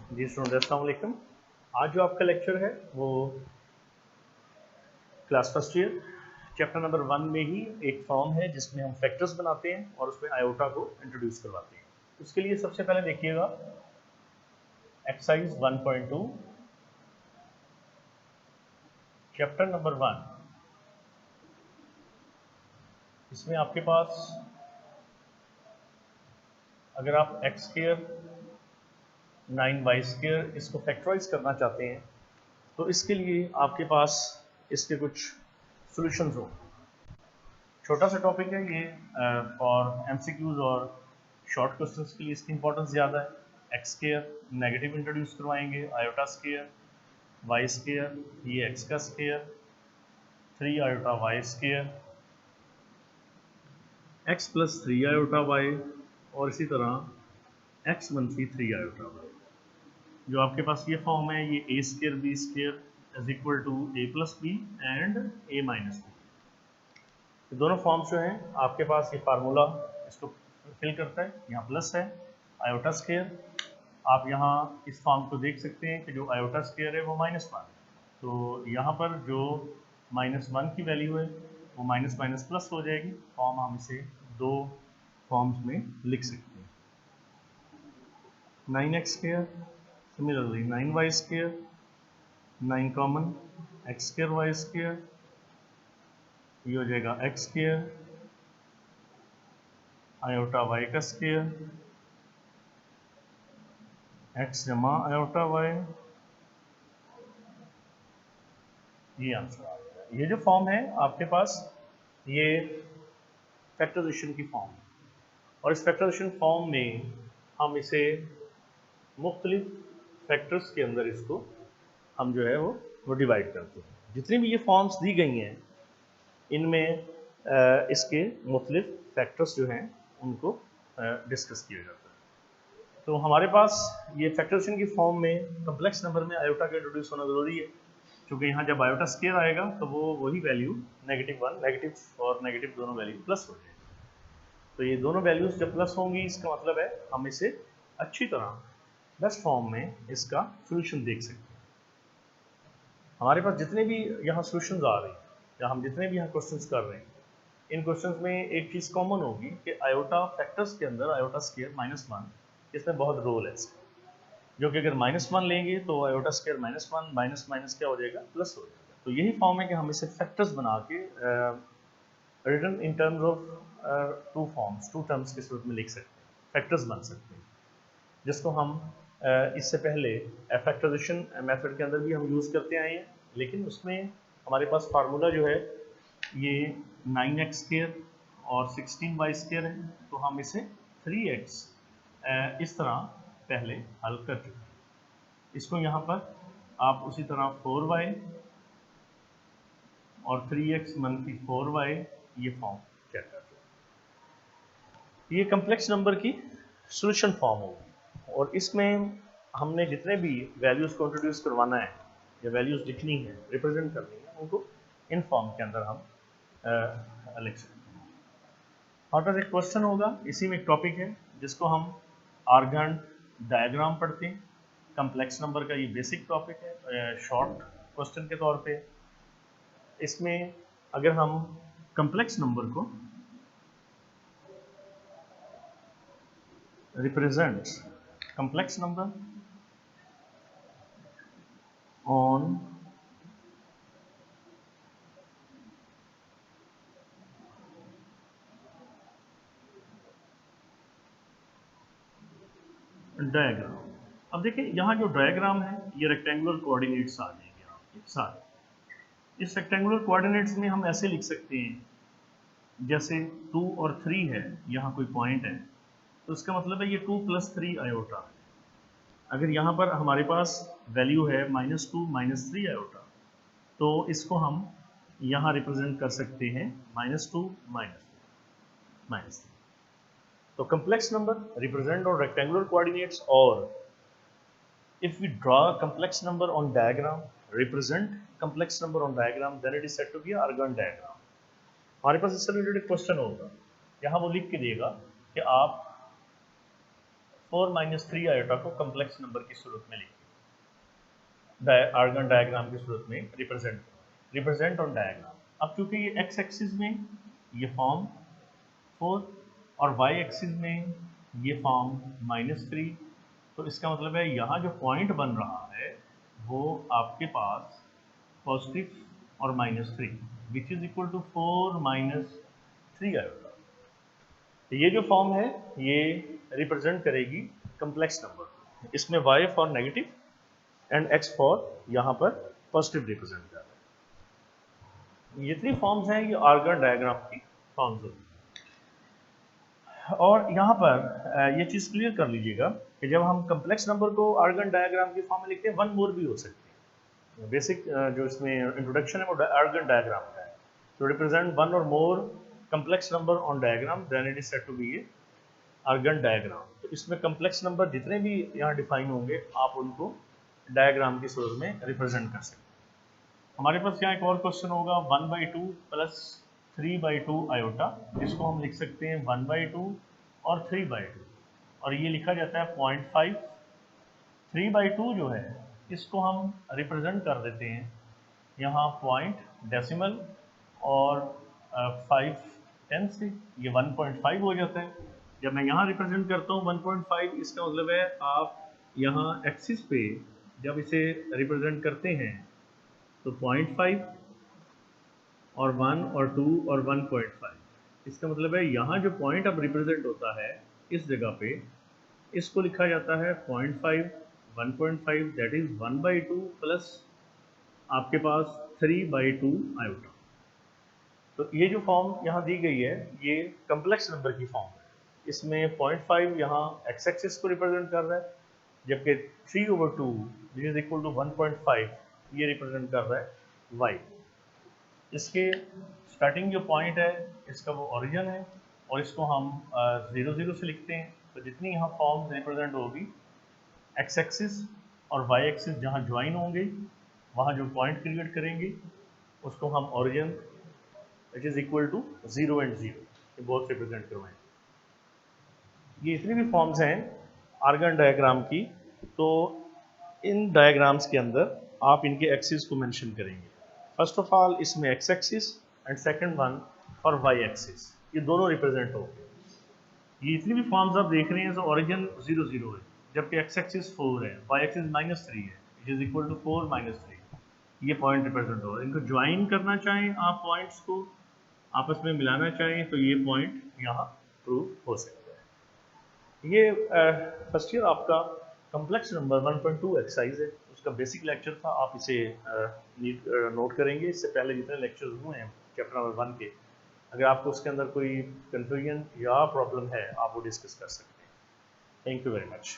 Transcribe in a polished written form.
जी student, अस्सलाम वालेकुम। आज जो आपका लेक्चर है वो class first year chapter number 1 में ही एक फॉर्म है जिसमें हम फैक्टर्स बनाते हैं और उसमें आयोटा को इंट्रोड्यूस करवाते हैं। उसके लिए सबसे पहले देखिएगा एक्सरसाइज 1.2 चैप्टर नंबर 1। इसमें आपके पास अगर आप एक्स स्क्वायर 9y स्क्वायर इसको फैक्टराइज करना चाहते हैं तो इसके लिए आपके पास इसके कुछ सॉल्यूशंस हो। छोटा सा टॉपिक है ये और एमसीक्यूज और शॉर्ट क्वेश्चंस के लिए इसकी इंपॉर्टेंस ज़्यादा है। एक्स स्क्वायर नेगेटिव इंट्रोड्यूस करवाएंगे, आयोटा स्क्वायर, वाई स्क्वायर ये एक्स का square, 3 iota Y square, X plus 3 iota Y और इसी तरह एक्स मनफी 3 आयोटा वाई। जो आपके पास ये फॉर्म है ये A square B square is equal to A plus B and A minus B. तो दोनों फॉर्म्स जो हैं आपके पास ये फार्मूला इसको फिल करता है। यहाँ प्लस है आयोटा स्क्वायर, आप यहाँ इस फॉर्म को देख सकते हैं कि जो आयोटा स्क्वायर है वो -1 है, तो यहाँ पर जो -1 की वैल्यू है वो माइनस माइनस प्लस हो जाएगी। फॉर्म हम इसे दो फॉर्म्स में लिख सकते हैं, 9x square, similarly 9y square, 9 common X square Y square, ये हो जाएगा एक्स स्क्वायर आयोटा वाई का स्क्वायर, एक्स जमा आयोटा वाई, ये आंसर आ गया। ये जो फॉर्म है आपके पास ये फैक्टराइजेशन की फॉर्म है और इस फैक्टराइजेशन फॉर्म में हम इसे मुख्तलिफ फैक्टर्स के अंदर इसको हम जो है वो डिवाइड करते हैं। जितनी भी ये फॉर्म्स दी गई हैं इनमें इसके मुख्तलिफ फैक्टर्स जो हैं उनको डिस्कस किया जाता है। तो हमारे पास ये फैक्टराइजेशन की फॉर्म में कम्प्लेक्स नंबर में आयोटा का इंट्रोड्यूस होना ज़रूरी है, क्योंकि यहाँ जब आयोटा स्क्वायर आएगा तो वो वही वैल्यू -1 नेगेटिव और नेगेटिव दोनों वैल्यू प्लस हो जाएगी। तो ये दोनों वैल्यूज जब प्लस होंगी इसका मतलब है हम इसे अच्छी तरह बेस्ट फॉर्म में इसका सोल्यूशन देख सकते हैं। हमारे पास जितने भी यहाँ सोल्यूशंस आ रहे हैं या हम जितने भी यहाँ क्वेश्चंस कर रहे हैं इन क्वेश्चंस में एक चीज़ कॉमन होगी कि आयोटा फैक्टर्स के अंदर आयोटा स्क्वायर -1 इसमें बहुत रोल है इसका, जो कि अगर -1 लेंगे तो आयोटा स्क्वायर -1 माइनस माइनस क्या हो जाएगा प्लस हो जाएगा। तो यही फॉर्म है कि हम इसे फैक्टर्स बना के written in terms of two terms के सूरत में लिख सकते हैं, फैक्टर्स बन सकते हैं, जिसको हम इससे पहले फैक्टराइजेशन मेथड के अंदर भी हम यूज़ करते आए हैं। लेकिन उसमें हमारे पास फार्मूला जो है ये 9x स्क्वायर और 16y स्क्वायर है, तो हम इसे 3x इस तरह पहले हल कर चुके हैं। इसको यहाँ पर आप उसी तरह 4y और 3x मनफी 4y ये फॉर्म चेक कर चुके हैं। ये कम्प्लेक्स नंबर की सोल्यूशन फॉर्म होगी और इसमें हमने जितने भी वैल्यूज़ को इंट्रोड्यूस करवाना है या वैल्यूज़ लिखनी है, रिप्रेजेंट करनी है, उनको इन फॉर्म के अंदर हम लिख सकते हैं। हमारे पास एक क्वेश्चन होगा, इसी में एक टॉपिक है जिसको हम आर्गन डायग्राम पढ़ते हैं। कम्प्लेक्स नंबर का ये बेसिक टॉपिक है शॉर्ट क्वेश्चन के तौर पे। इसमें अगर हम कम्प्लेक्स नंबर को represents complex number on diagram. अब देखिए यहाँ जो डायग्राम है ये रेक्टेंगुलर कोऑर्डिनेट्स आ जाएंगे आपके साथ। इस रेक्टेंगुलर कोऑर्डिनेट्स में हम ऐसे लिख सकते हैं जैसे 2 और 3 है, यहाँ कोई पॉइंट है तो इसका मतलब है ये 2 + 3 आयोटा है। अगर यहाँ पर हमारे पास वैल्यू है -2 -3 आयोटा तो इसको हम यहाँ रिप्रेजेंट कर सकते हैं -2 -3। तो complex number represent on rectangular coordinates, or if we draw a complex number on diagram, represent complex number on diagram, then it is said to be Argand diagram। हमारे पास इससे रिलेटेड क्वेश्चन होगा, यहाँ वो लिख के देगा कि आप 4 माइनस 3 आयोटा को कम्प्लेक्स नंबर की सूरत में लिखिए, आर्गन डायग्राम की सूरत में रिप्रेजेंट ऑन डायग्राम। अब क्योंकि ये एक्स एक्सिस में ये फॉर्म 4 और वाई एक्सिस में ये फॉर्म -3, तो इसका मतलब है यहाँ जो पॉइंट बन रहा है वो आपके पास पॉजिटिव और -3 which is equal to 4 minus 3 iota. तो ये जो फॉर्म है ये रिप्रेजेंट करेगी कम्प्लेक्स नंबर। इसमें y for negative and x for यहाँ पर पॉजिटिव रिप्रेजेंट कर रहा है। ये 3 फॉर्म्स हैं, ये आर्गन डायग्राम की फॉर्म्स होती हैं। और यहाँ पर ये चीज़ क्लियर कर लीजिएगा कि जब हम कम्प्लेक्स नंबर को आर्गन डायग्राम की फॉर्म में लिखते हैं, वन मोर भी हो सकती है। बेसिक जो इसमें इंट्रोडक्शन है वो आर्गन डायग्राम का है। तो रिप्रेजेंट वन और मोर complex number on diagram then it is said to be a argand diagram। तो इसमें complex number जितने भी यहाँ डिफाइन होंगे आप उनको डायग्राम की सूरत में रिप्रेजेंट कर सकते हैं। हमारे पास यहाँ एक और क्वेश्चन होगा 1/2 प्लस 3/2 आयोटा, जिसको हम लिख सकते हैं 1/2 और 3/2, और ये लिखा जाता है 0.5। 3/2 जो है इसको हम रिप्रेजेंट कर देते हैं यहाँ पॉइंट डेसिमल और 5/10 से, ये 1.5 हो जाता है। जब मैं यहाँ रिप्रेजेंट करता हूँ 1.5, इसका मतलब है आप यहाँ एक्सिस पे जब इसे रिप्रेजेंट करते हैं तो 0.5 और 1 और 2 और 1.5, इसका मतलब है यहाँ जो पॉइंट अब रिप्रेजेंट होता है इस जगह पे, इसको लिखा जाता है 0.5 1.5 दैट इज 1/2 प्लस आपके पास 3/2 आयोटा। तो ये जो फॉर्म यहाँ दी गई है ये कम्प्लेक्स नंबर की फॉर्म है। इसमें 0.5 यहाँ एक्स एक्सिस को रिप्रेजेंट कर रहा है, जबकि 3/2 विच इज इक्वल टू 1.5 ये रिप्रेजेंट कर रहा है वाई। इसके स्टार्टिंग जो पॉइंट है इसका वो ओरिजिन है और इसको हम 0 से लिखते हैं। तो जितनी यहाँ फॉर्म्स रिप्रेजेंट होगी एक्स एक्सिस और वाई एक्सिस जहाँ ज्वाइन होंगे वहाँ जो पॉइंट क्रिएट करेंगे उसको हम origin it is equal to 0 and 0 ये बोथ रिप्रेजेंट करवाएंगे। ये इतनी भी फॉर्म्स हैं आर्गन डायग्राम की, तो इन डायग्राम्स के अंदर आप इनके एक्सिस को मेंशन करेंगे। फर्स्ट ऑफ ऑल इसमें X axis and second one for Y axis, ये दोनों रिप्रेजेंट होंगे। ये इतनी भी फॉर्म्स आप देख रहे हैं तो ओरिजिन 0 है, जबकि एक्स एक्सिस 4 है, वाई एक्सिस -3 है, इट इज इक्वल टू 4 - 3, ये पॉइंट रिप्रेजेंट हो रहा है। इनको ज्वाइन करना चाहें आप पॉइंट्स को आपस में मिलाना चाहें तो ये पॉइंट यहाँ प्रूव हो सकता है। ये फर्स्ट ईयर आपका कम्प्लेक्स नंबर 1.2 एक्सरसाइज है, उसका बेसिक लेक्चर था, आप इसे नोट करेंगे। इससे पहले जितने लेक्चर्स हुए हैं चैप्टर नंबर 1 के, अगर आपको उसके अंदर कोई कन्फ्यूजन या प्रॉब्लम है आप वो डिस्कस कर सकते हैं। Thank you very much.